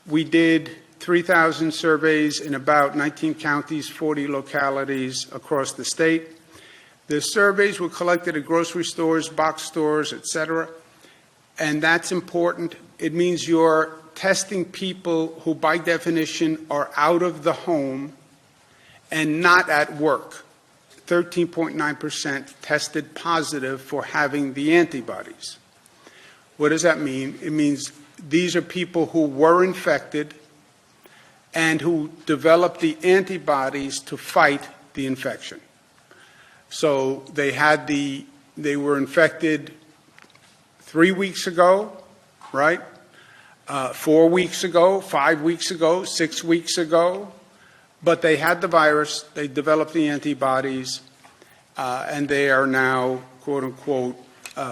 We did 3,000 surveys in about 19 counties, 40 localities across the state. The surveys were collected at grocery stores, box stores, etc. And that's important. It means you're testing people who, by definition, are out of the home and not at work. 13.9% tested positive for having the antibodies. What does that mean? It means these are people who were infected and who developed the antibodies to fight the infection. So they were infected 3 weeks ago, right? 4 weeks ago, 5 weeks ago, 6 weeks ago, but they had the virus, they developed the antibodies, and they are now, quote unquote,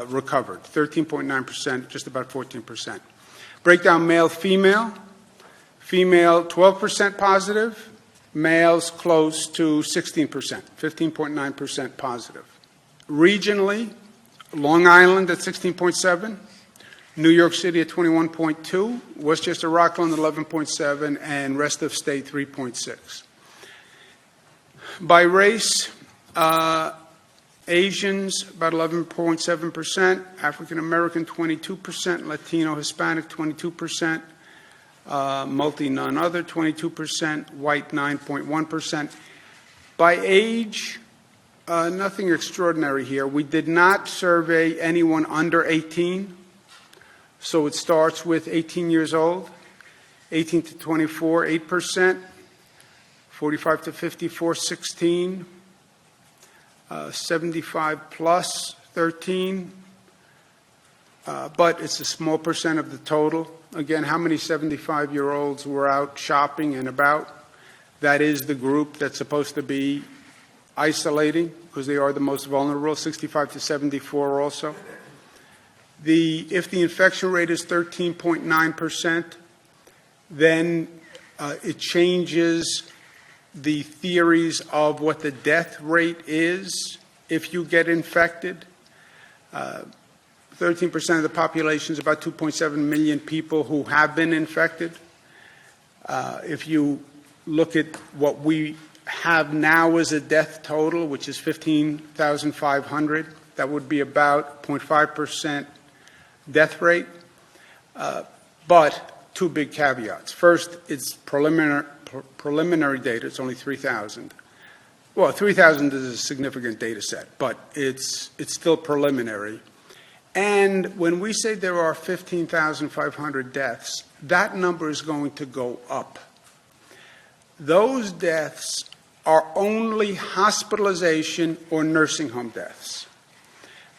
recovered. 13.9%, just about 14%. Breakdown male, female. Female, 12% positive. Males close to 16%, 15.9% positive. Regionally, Long Island at 16.7, New York City at 21.2, Westchester Rockland 11.7, and rest of state 3.6. By race, Asians about 11.7%, African American 22%, Latino Hispanic 22%. Multi none other 22%, white 9.1%. By age, nothing extraordinary here. We did not survey anyone under 18, so it starts with 18 years old. 18 to 24, 8%. 45 to 54, 16. 75 plus, 13. But it's a small percent of the total. Again, how many 75-year-olds were out shopping and about? That is the group that's supposed to be isolating because they are the most vulnerable, 65 to 74 also. If the infection rate is 13.9%, then it changes the theories of what the death rate is if you get infected. 13% of the population is about 2.7 million people who have been infected. If you look at what we have now as a death total, which is 15,500, that would be about 0.5% death rate. But two big caveats. First, it's preliminary data. It's only 3,000. Well, 3,000 is a significant data set, but it's still preliminary. And when we say there are 15,500 deaths, that number is going to go up. Those deaths are only hospitalization or nursing home deaths.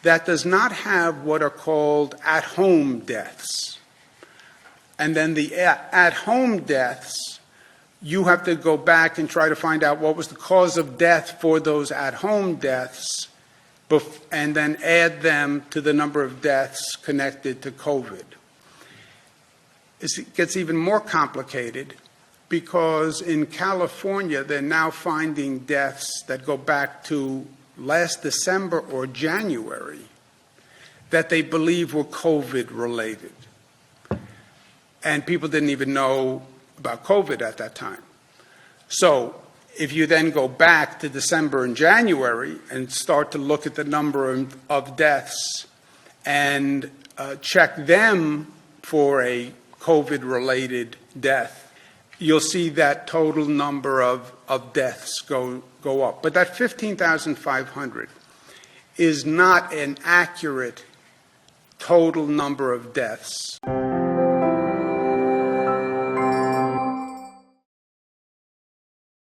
That does not have what are called at-home deaths. And then the at-home deaths, you have to go back and try to find out what was the cause of death for those at-home deaths, and then add them to the number of deaths connected to COVID. It gets even more complicated because in California, they're now finding deaths that go back to last December or January that they believe were COVID related. And people didn't even know about COVID at that time. So if you then go back to December and January and start to look at the number of deaths and check them for a COVID-related death, you'll see that total number of deaths go up. But that 15,500 is not an accurate total number of deaths.